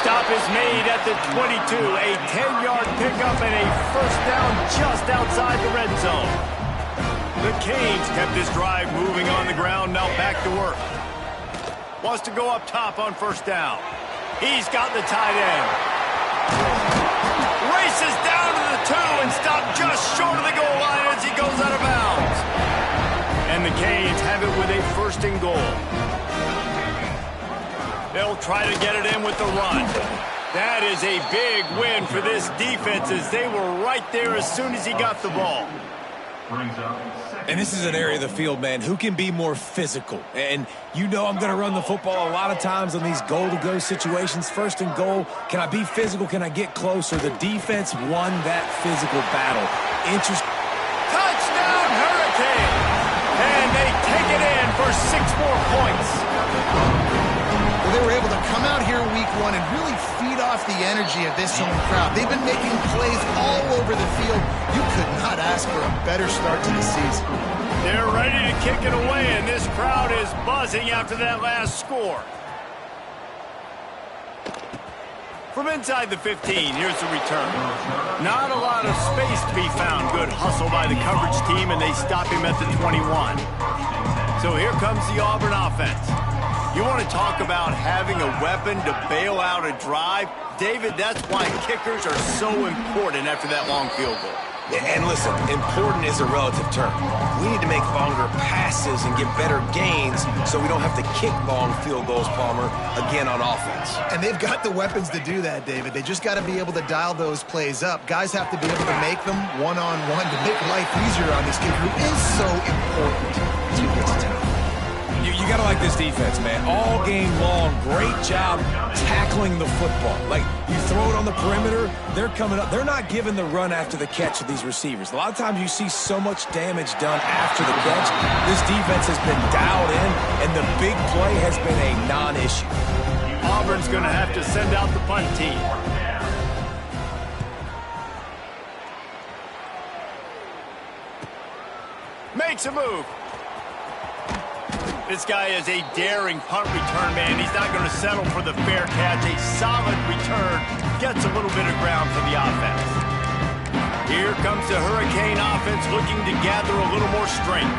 Stop is made at the 22. A 10-yard pickup and a first down just outside the red zone. The Canes kept this drive moving on the ground. Now back to work. Wants to go up top on first down. He's got the tight end. Races down to the 2 and stopped just short of the goal line as he goes out of bounds. And the Canes have it with a first and goal. They'll try to get it in with the run. That is a big win for this defense as they were right there as soon as he got the ball. And this is an area of the field, man, who can be more physical. And you know I'm going to run the football a lot of times on these goal-to-go situations. First and goal, can I be physical? Can I get closer? The defense won that physical battle. Touchdown, Hurricane! And they take it in for 6 more points. Well, they were able to come out here week 1 and really feed off the energy of this home crowd. They've been making plays all over the field. You could not ask for a better start to the season. They're ready to kick it away, and this crowd is buzzing after that last score. From inside the 15, here's the return. Not a lot of space to be found. Good hustle by the coverage team, and they stop him at the 21. So here comes the Auburn offense. You want to talk about having a weapon to bail out a drive? David, that's why kickers are so important after that long field goal. And listen, important is a relative term. We need to make longer passes and get better gains so we don't have to kick long field goals, Palmer, again on offense. And they've got the weapons to do that, David. They just got to be able to dial those plays up. Guys have to be able to make them one-on-one to make life easier on this kid who is so important. You got to like this defense, man. All game long, great job tackling the football. Like, you throw it on the perimeter, they're coming up. They're not giving the run after the catch of these receivers. A lot of times you see so much damage done after the catch. This defense has been dialed in, and the big play has been a non-issue. Auburn's going to have to send out the punt team. Makes a move. This guy is a daring punt return man. He's not going to settle for the fair catch. A solid return gets a little bit of ground for the offense. Here comes the Hurricane offense looking to gather a little more strength.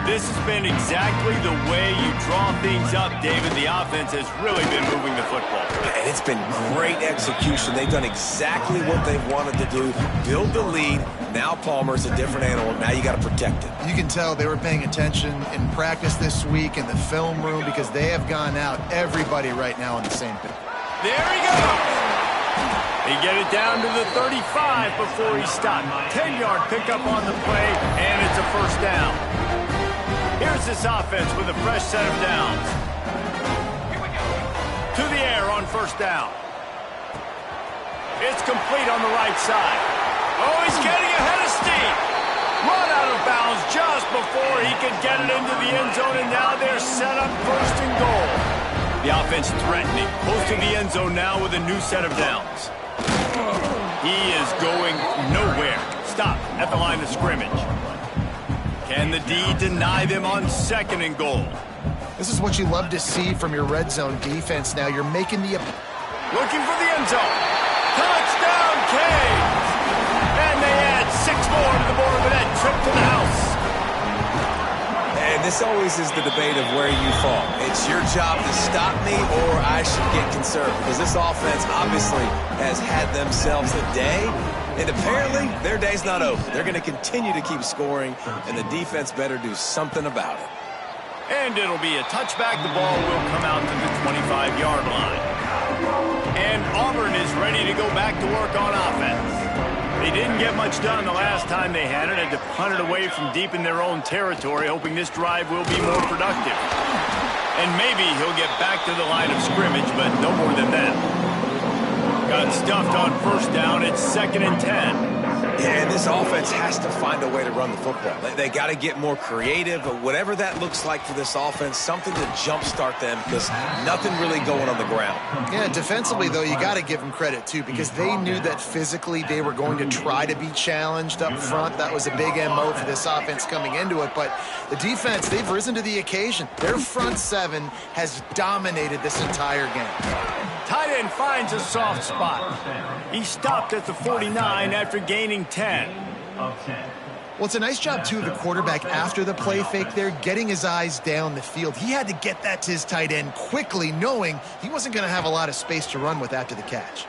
This has been exactly the way you draw things up, David. The offense has really been moving the football. And it's been great execution. They've done exactly what they've wanted to do. Build the lead. Now Palmer's a different animal. Now you got to protect it. You can tell they were paying attention in practice this week in the film room because they have gone out, everybody right now on the same page. There he goes. They get it down to the 35 before he stopped. 10-yard pickup on the play, and it's a first down. Here's this offense with a fresh set of downs. To the air on first down. It's complete on the right side. Oh, he's getting ahead of steam. Run out of bounds just before he could get it into the end zone, and now they're set up first and goal. The offense threatening, close to the end zone now with a new set of downs. He is going nowhere. Stop at the line of scrimmage. Can the D deny them on second and goal? This is what you love to see from your red zone defense now. You're making the... Looking for the end zone. Touchdown, Canes! And they add 6 more to the board with that trip to the house. And this always is the debate of where you fall. It's your job to stop me or I should get conservative. Because this offense obviously has had themselves a day. And apparently, their day's not over. They're going to continue to keep scoring, and the defense better do something about it. And it'll be a touchback. The ball will come out to the 25-yard line. And Auburn is ready to go back to work on offense. They didn't get much done the last time they had it. Had to punt it away from deep in their own territory, hoping this drive will be more productive. And maybe he'll get back to the line of scrimmage, but no more than that. Got stuffed on first down. It's 2nd and 10. Yeah, and this offense has to find a way to run the football. They got to get more creative, but whatever that looks like for this offense, something to jumpstart them because nothing really going on the ground. Yeah, defensively, though, you got to give them credit, too, because they knew that physically they were going to try to be challenged up front. That was a big MO for this offense coming into it, but the defense, they've risen to the occasion. Their front seven has dominated this entire game. Tight end finds a soft spot. He stopped at the 49 after gaining 10. Well, it's a nice job, too, of the quarterback after the play fake there, getting his eyes down the field. He had to get that to his tight end quickly, knowing he wasn't going to have a lot of space to run with after the catch.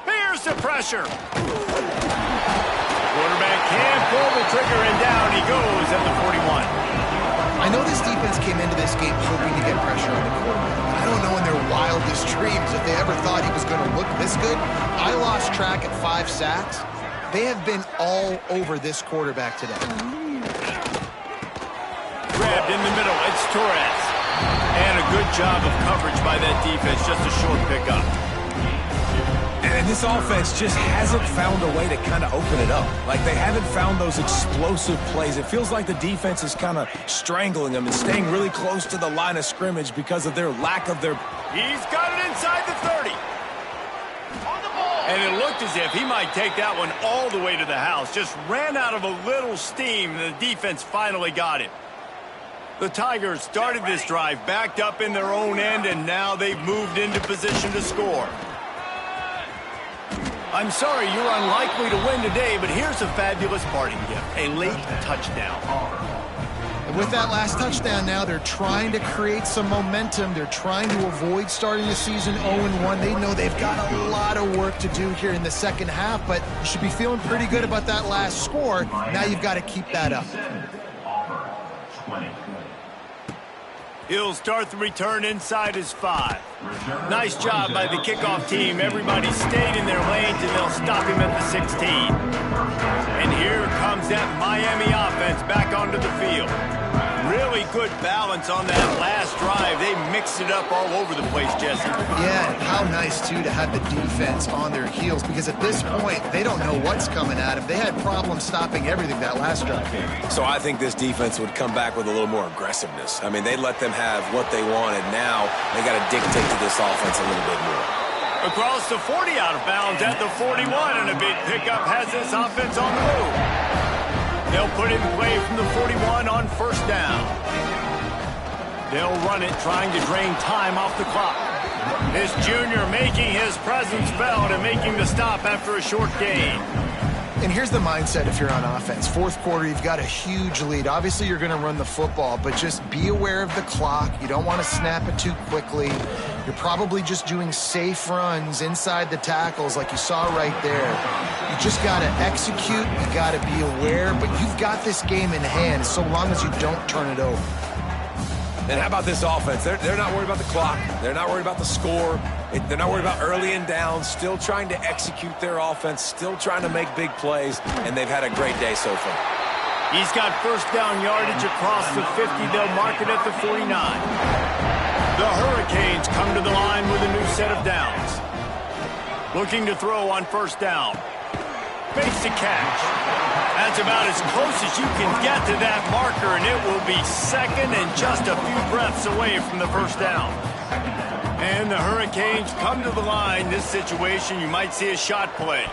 Here's the pressure. Quarterback can't pull the trigger, and down he goes at the 41. I know this defense came into this game hoping to get pressure on the quarterback. I don't know in their wildest dreams if they ever thought he was going to look this good. I lost track at 5 sacks. They have been all over this quarterback today. Grabbed in the middle, it's Torres. And a good job of coverage by that defense, just a short pickup. And this offense just hasn't found a way to kind of open it up. Like, they haven't found those explosive plays. It feels like the defense is kind of strangling them and staying really close to the line of scrimmage because of their lack of their... He's got it inside the 30. And it looked as if he might take that one all the way to the house. Just ran out of a little steam, and the defense finally got him. The Tigers started this drive backed up in their own end, and now they've moved into position to score. I'm sorry you're unlikely to win today, but here's a fabulous parting gift, a late touchdown. And with that last touchdown now, they're trying to create some momentum. They're trying to avoid starting the season 0-1. They know they've got a lot of work to do here in the second half, but you should be feeling pretty good about that last score. Now you've got to keep that up. He'll start the return inside his 5. Nice job by the kickoff team. Everybody stayed in their lanes, and they'll stop him at the 16. And here comes that Miami offense back onto the field. Really good balance on that last drive. They mixed it up all over the place, Jesse. Yeah, and how nice, too, to have the defense on their heels, because at this point, they don't know what's coming at them. They had problems stopping everything that last drive. So I think this defense would come back with a little more aggressiveness. I mean, they let them have what they wanted. Now they got to dictate to this offense a little bit more. Across the 40, out of bounds at the 41, and a big pickup has this offense on the move. They'll put it in play from the 41 on first down. They'll run it, trying to drain time off the clock. This junior making his presence felt and making the stop after a short gain. And here's the mindset if you're on offense. Fourth quarter, you've got a huge lead. Obviously, you're going to run the football, but just be aware of the clock. You don't want to snap it too quickly. You're probably just doing safe runs inside the tackles like you saw right there. You just got to execute. You got to be aware, but you've got this game in hand so long as you don't turn it over. And how about this offense? They're not worried about the clock. They're not worried about the score. They're not worried about early and down. Still trying to execute their offense. Still trying to make big plays. And they've had a great day so far. He's got first down yardage across the 50. They'll mark it at the 49. The Hurricanes come to the line with a new set of downs. Looking to throw on first down. Makes the catch. That's about as close as you can get to that marker, and it will be second and just a few breaths away from the first down. And the Hurricanes come to the line. This situation, you might see a shot play.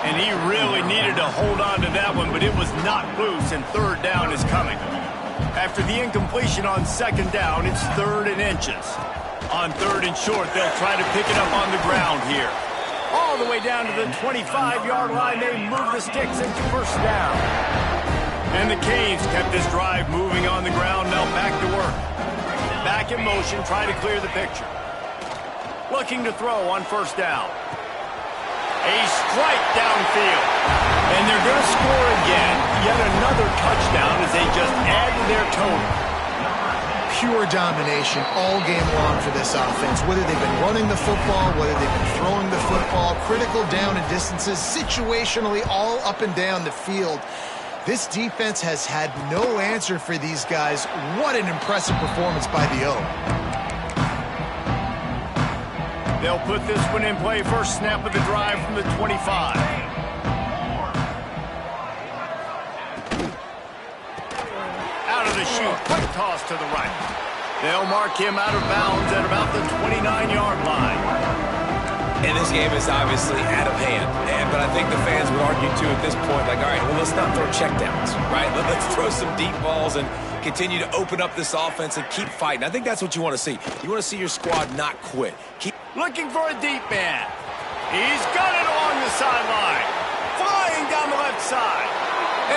And he really needed to hold on to that one, but it was not loose, and third down is coming. After the incompletion on second down, it's third and inches. On third and short, they'll try to pick it up on the ground here. All the way down to the 25-yard line, they move the sticks into first down. And the Canes kept this drive moving on the ground, now back to work. Back in motion, trying to clear the picture. Looking to throw on first down. A strike downfield. And they're going to score again. Yet another touchdown as they just add to their total. Pure domination all game long for this offense. Whether they've been running the football, whether they've been throwing the football, critical down and distances, situationally all up and down the field. This defense has had no answer for these guys. What an impressive performance by the O. They'll put this one in play. First snap of the drive from the 25. Out of the chute, quick toss to the right. They'll mark him out of bounds at about the 29-yard line. And this game is obviously out of hand. But I think the fans would argue, too, at this point, like, all right, well, let's not throw checkdowns, right? Let's throw some deep balls and continue to open up this offense and keep fighting. I think that's what you want to see. You want to see your squad not quit. Looking for a deep man. He's got it along the sideline. Flying down the left side.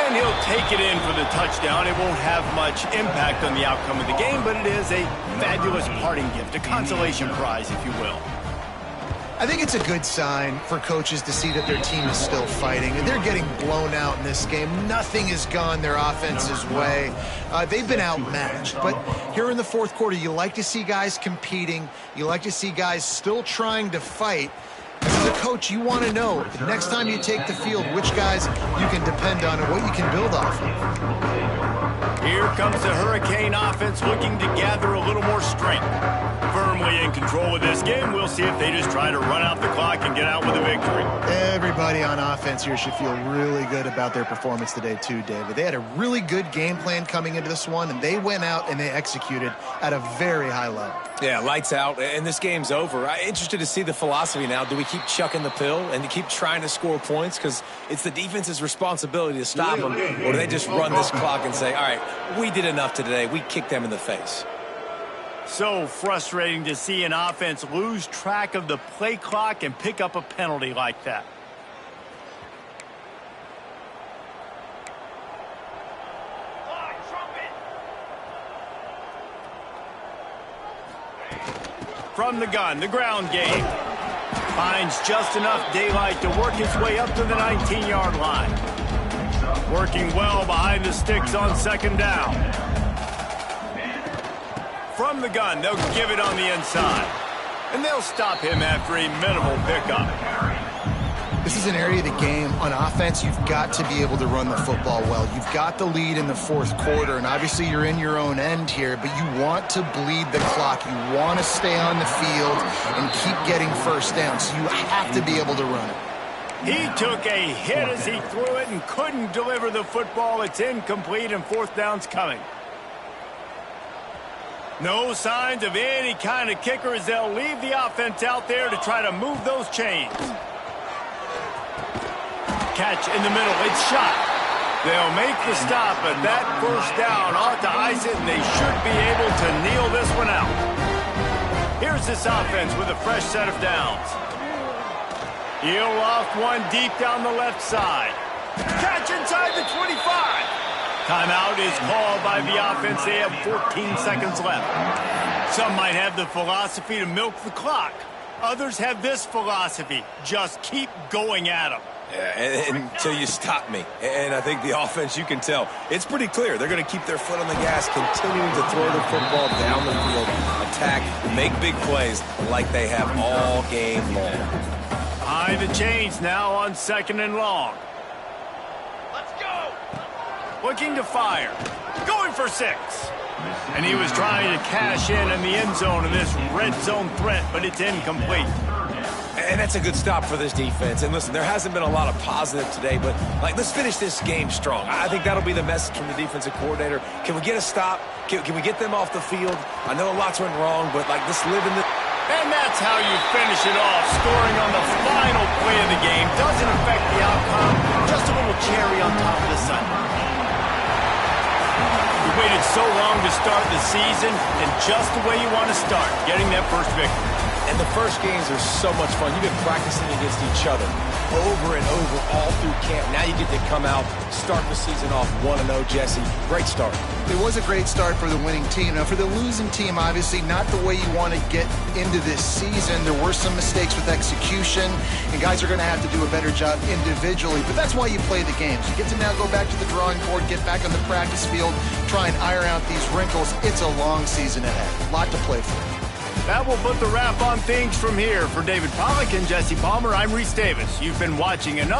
And he'll take it in for the touchdown. It won't have much impact on the outcome of the game, but it is a fabulous parting gift, a consolation prize, if you will. I think it's a good sign for coaches to see that their team is still fighting. And they're getting blown out in this game. Nothing has gone their offense's way. They've been outmatched. But here in the fourth quarter, you like to see guys competing. You like to see guys still trying to fight. As a coach, you want to know, the next time you take the field, which guys you can depend on and what you can build off of. Here comes the Hurricane offense looking to gather a little more strength. Firmly in control of this game. We'll see if they just try to run out the clock and get out with a victory. Everybody on offense here should feel really good about their performance today too, David. They had a really good game plan coming into this one, and they went out and they executed at a very high level. Yeah, lights out, and this game's over. I'm interested to see the philosophy now. Do we keep chucking the pill and to keep trying to score points? Because it's the defense's responsibility to stop them. Or do they just run this clock and say, all right, we did enough today. We kicked them in the face. So frustrating to see an offense lose track of the play clock and pick up a penalty like that. From the gun, the ground game. Finds just enough daylight to work his way up to the 19-yard line. Working well behind the sticks on second down. From the gun, they'll give it on the inside. And they'll stop him after a minimal pickup. This is an area of the game. On offense, you've got to be able to run the football well. You've got the lead in the fourth quarter, and obviously you're in your own end here, but you want to bleed the clock. You want to stay on the field and keep getting first down, so you have to be able to run it. He took a hit as he threw it and couldn't deliver the football. It's incomplete, and fourth down's coming. No signs of any kind of kicker as they'll leave the offense out there to try to move those chains. Catch in the middle. It's shot. They'll make the stop, but that first down ought to ice it, and they should be able to kneel this one out. Here's this offense with a fresh set of downs. He'll off one deep down the left side. Catch inside the 25. Timeout is called by the offense. They have 14 seconds left. Some might have the philosophy to milk the clock. Others have this philosophy. Just keep going at them. Yeah, until you stop me. And I think the offense, you can tell, it's pretty clear. They're going to keep their foot on the gas, continuing to throw the football down the field, attack, make big plays like they have all game long. High the chains now on second and long. Let's go. Looking to fire. Going for 6. And he was trying to cash in the end zone of this red zone threat, but it's incomplete. And that's a good stop for this defense. And listen, there hasn't been a lot of positive today, but let's finish this game strong. I think that'll be the message from the defensive coordinator. Can we get a stop? Can we get them off the field? I know lots went wrong, but let's live in the... And that's how you finish it off. Scoring on the final play of the game doesn't affect the outcome. Just a little cherry on top of the Sunday. You waited so long to start the season, and just the way you want to start, getting that first victory. And the first games are so much fun. You've been practicing against each other over and over all through camp. Now you get to come out, start the season off 1-0, Jesse. Great start. It was a great start for the winning team. Now, for the losing team, obviously not the way you want to get into this season. There were some mistakes with execution, and guys are going to have to do a better job individually. But that's why you play the games. You get to now go back to the drawing board, get back on the practice field, try and iron out these wrinkles. It's a long season ahead. A lot to play for. That will put the wrap on things from here. For David Pollack and Jesse Palmer, I'm Reese Davis. You've been watching another